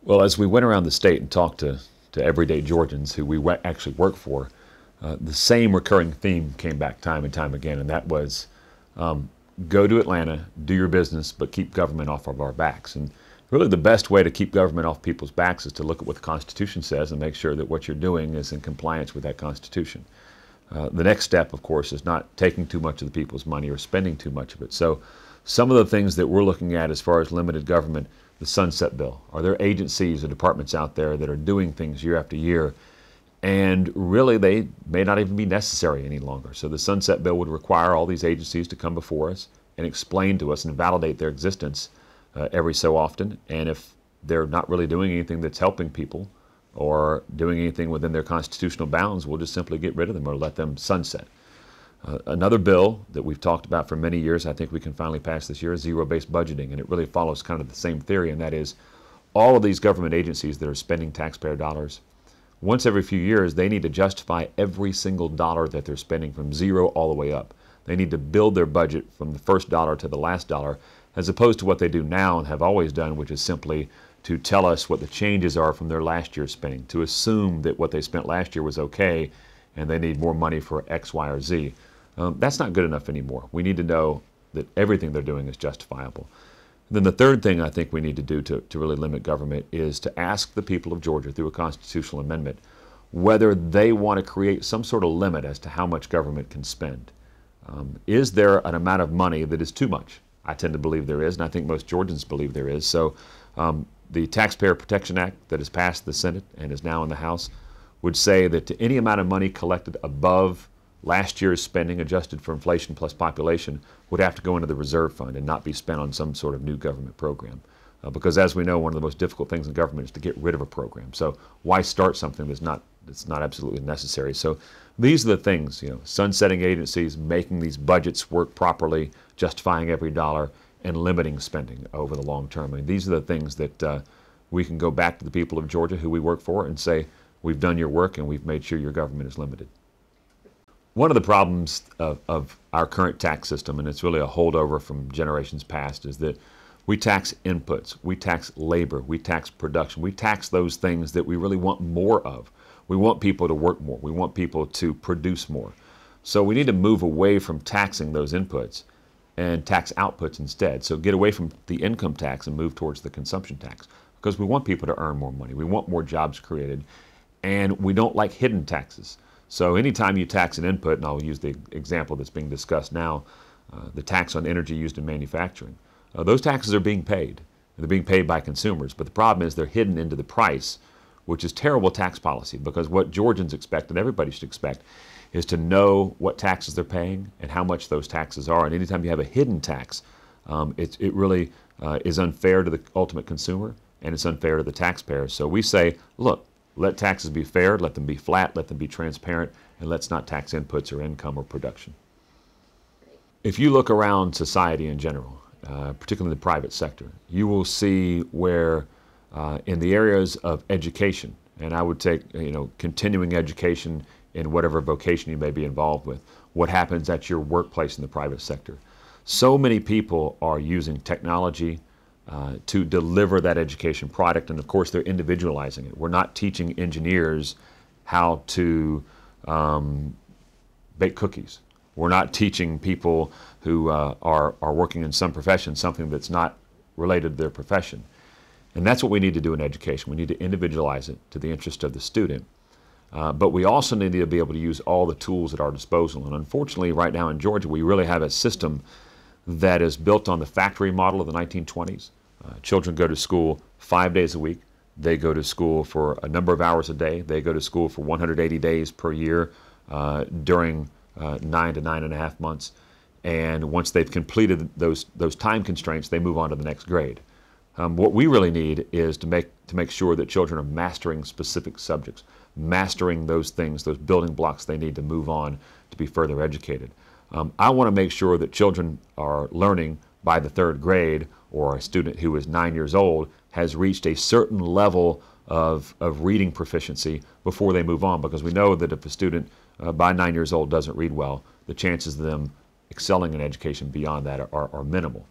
Well, as we went around the state and talked to everyday Georgians who we actually work for, the same recurring theme came back time and time again, and that was go to Atlanta, do your business, but keep government off of our backs. And really the best way to keep government off people's backs is to look at what the Constitution says and make sure that what you're doing is in compliance with that Constitution. The next step, of course, is not taking too much of the people's money or spending too much of it. So some of the things that we're looking at as far as limited government, the Sunset Bill. Are there agencies or departments out there that are doing things year after year, and really they may not even be necessary any longer? So the Sunset Bill would require all these agencies to come before us and explain to us and validate their existence every so often. And if they're not really doing anything that's helping people or doing anything within their constitutional bounds, we'll just simply get rid of them or let them sunset. Another bill that we've talked about for many years, I think we can finally pass this year, is zero-based budgeting. And it really follows kind of the same theory, and that is all of these government agencies that are spending taxpayer dollars, once every few years, they need to justify every single dollar that they're spending from zero all the way up. They need to build their budget from the first dollar to the last dollar, as opposed to what they do now and have always done, which is simply to tell us what the changes are from their last year's spending, to assume that what they spent last year was okay and they need more money for X, Y, or Z. That's not good enough anymore. We need to know that everything they're doing is justifiable. And then the third thing I think we need to do to really limit government is to ask the people of Georgia through a constitutional amendment whether they want to create some sort of limit as to how much government can spend. Is there an amount of money that is too much? I tend to believe there is, and I think most Georgians believe there is. So the Taxpayer Protection Act that has passed the Senate and is now in the House would say that to any amount of money collected above last year's spending adjusted for inflation plus population would have to go into the reserve fund and not be spent on some sort of new government program. Because as we know, one of the most difficult things in government is to get rid of a program. So why start something that's not absolutely necessary? So these are the things, sunsetting agencies, making these budgets work properly, justifying every dollar, and limiting spending over the long term. I mean, these are the things that we can go back to the people of Georgia who we work for and say, we've done your work and we've made sure your government is limited. One of the problems of our current tax system, and it's really a holdover from generations past, is that we tax inputs, we tax labor, we tax production, we tax those things that we really want more of. We want people to work more, we want people to produce more. So we need to move away from taxing those inputs and tax outputs instead. So get away from the income tax and move towards the consumption tax, because we want people to earn more money, we want more jobs created, and we don't like hidden taxes. So anytime you tax an input, and I'll use the example that's being discussed now, the tax on energy used in manufacturing, those taxes are being paid. They're being paid by consumers, but the problem is they're hidden into the price, which is terrible tax policy, because what Georgians expect, and everybody should expect, is to know what taxes they're paying and how much those taxes are. And anytime you have a hidden tax, it really is unfair to the ultimate consumer, and it's unfair to the taxpayer. So we say, look, let taxes be fair, let them be flat, let them be transparent, and let's not tax inputs or income or production. If you look around society in general, particularly the private sector, you will see where in the areas of education, and I would take continuing education in whatever vocation you may be involved with, what happens at your workplace in the private sector. So many people are using technology to deliver that education product, and of course they're individualizing it. We're not teaching engineers how to bake cookies. We're not teaching people who are working in some profession something that's not related to their profession. And that's what we need to do in education. We need to individualize it to the interest of the student. But we also need to be able to use all the tools at our disposal. And unfortunately, right now in Georgia, we really have a system that is built on the factory model of the 1920s. Children go to school 5 days a week. They go to school for a number of hours a day. They go to school for 180 days per year during 9 to 9.5 months. And once they've completed those time constraints, they move on to the next grade. What we really need is to make sure that children are mastering specific subjects, mastering those things, those building blocks they need to move on to be further educated. I want to make sure that children are learning by the third grade, or a student who is 9 years old has reached a certain level of reading proficiency before they move on, because we know that if a student by 9 years old doesn't read well, the chances of them excelling in education beyond that are minimal.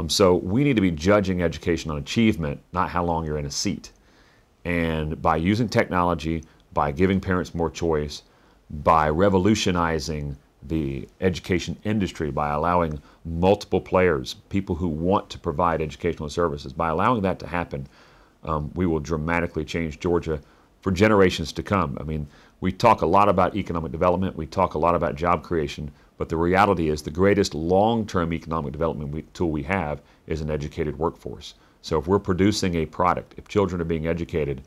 So we need to be judging education on achievement, not how long you're in a seat. And by using technology, by giving parents more choice, by revolutionizing the education industry, by allowing multiple players, people who want to provide educational services, by allowing that to happen, we will dramatically change Georgia for generations to come. I mean, we talk a lot about economic development, we talk a lot about job creation, but the reality is the greatest long-term economic development tool we have is an educated workforce. So if we're producing a product, if children are being educated,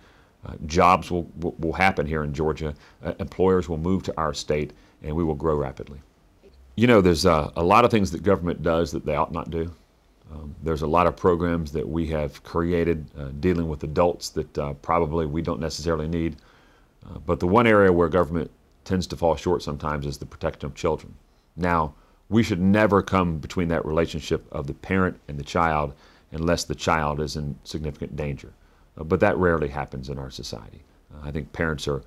jobs will happen here in Georgia, employers will move to our state, and we will grow rapidly. You know, there's a lot of things that government does that they ought not do. There's a lot of programs that we have created dealing with adults that probably we don't necessarily need. But the one area where government tends to fall short sometimes is the protection of children. Now, we should never come between that relationship of the parent and the child unless the child is in significant danger. But that rarely happens in our society. I think parents are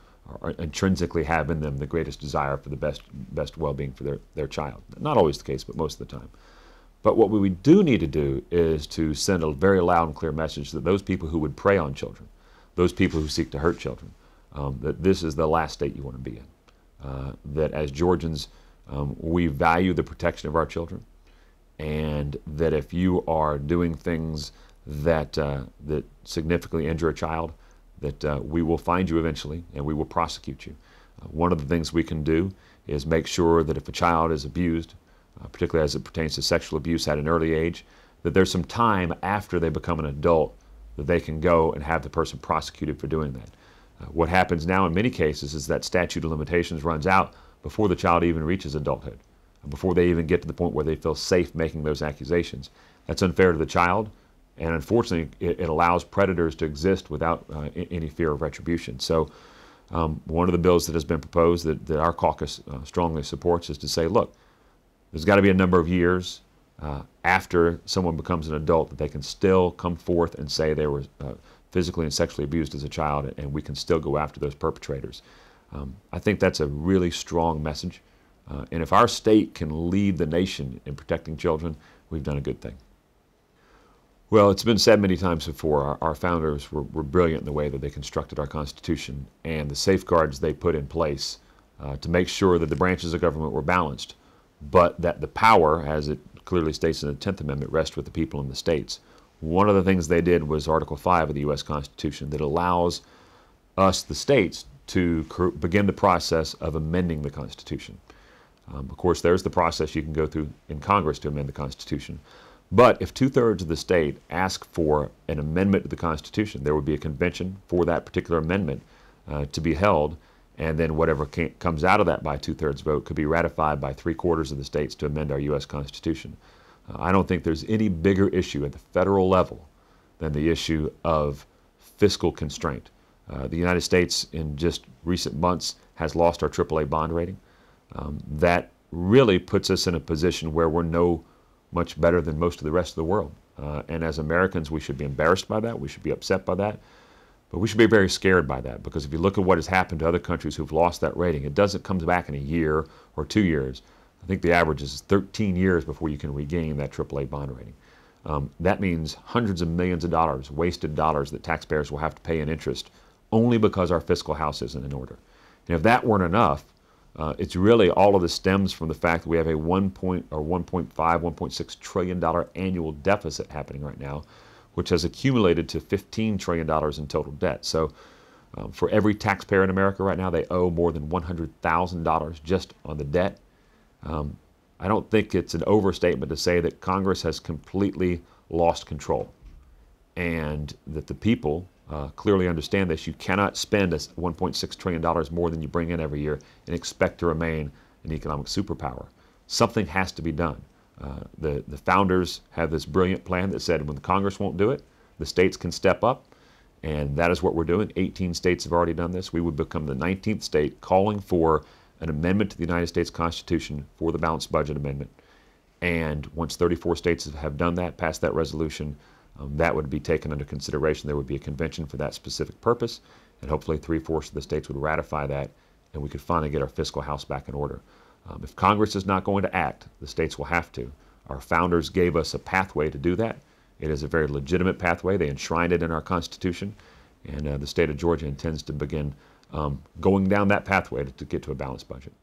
intrinsically have in them the greatest desire for the best well-being for their child. Not always the case, but most of the time. But what we do need to do is to send a very loud and clear message that those people who would prey on children, those people who seek to hurt children, that this is the last state you want to be in. That as Georgians, we value the protection of our children, and that if you are doing things that significantly injure a child, that we will find you eventually and we will prosecute you. One of the things we can do is make sure that if a child is abused, particularly as it pertains to sexual abuse at an early age, that there's some time after they become an adult that they can go and have the person prosecuted for doing that. What happens now in many cases is that statute of limitations runs out before the child even reaches adulthood, before they even get to the point where they feel safe making those accusations. That's unfair to the child, and unfortunately it allows predators to exist without any fear of retribution. So one of the bills that has been proposed that our caucus strongly supports is to say, look, there's got to be a number of years after someone becomes an adult that they can still come forth and say they were physically and sexually abused as a child, and we can still go after those perpetrators. I think that's a really strong message. And if our state can lead the nation in protecting children, we've done a good thing. Well, it's been said many times before, our founders were brilliant in the way that they constructed our Constitution and the safeguards they put in place to make sure that the branches of government were balanced, but that the power, as it clearly states in the 10th Amendment, rests with the people in the states. One of the things they did was Article 5 of the U.S. Constitution that allows us, the states, to begin the process of amending the Constitution. Of course, there's the process you can go through in Congress to amend the Constitution. But if 2/3 of the state ask for an amendment to the Constitution, there would be a convention for that particular amendment to be held, and then whatever comes out of that by 2/3 vote could be ratified by 3/4 of the states to amend our U.S. Constitution. I don't think there's any bigger issue at the federal level than the issue of fiscal constraint. The United States, in just recent months, has lost our AAA bond rating. That really puts us in a position where we're no much better than most of the rest of the world. And as Americans, we should be embarrassed by that. We should be upset by that. But we should be very scared by that, because if you look at what has happened to other countries who've lost that rating, it doesn't come back in a year or 2 years. I think the average is 13 years before you can regain that AAA bond rating. That means hundreds of millions of dollars, wasted dollars that taxpayers will have to pay in interest only because our fiscal house isn't in order. And if that weren't enough, it's really all of this stems from the fact that we have a $1.5, $1.6 trillion annual deficit happening right now, which has accumulated to $15 trillion in total debt. So for every taxpayer in America right now, they owe more than $100,000 just on the debt. I don't think it's an overstatement to say that Congress has completely lost control, and that the people clearly understand this. You cannot spend $1.6 trillion more than you bring in every year and expect to remain an economic superpower. Something has to be done. The founders have this brilliant plan that said when the Congress won't do it, the states can step up, and that is what we're doing. 18 states have already done this. We would become the 19th state calling for an amendment to the United States Constitution for the balanced budget amendment. And once 34 states have done that, passed that resolution, that would be taken under consideration. There would be a convention for that specific purpose, and hopefully 3/4 of the states would ratify that, and we could finally get our fiscal house back in order. If Congress is not going to act, the states will have to. Our founders gave us a pathway to do that. It is a very legitimate pathway. They enshrined it in our Constitution, And the state of Georgia intends to begin going down that pathway to get to a balanced budget.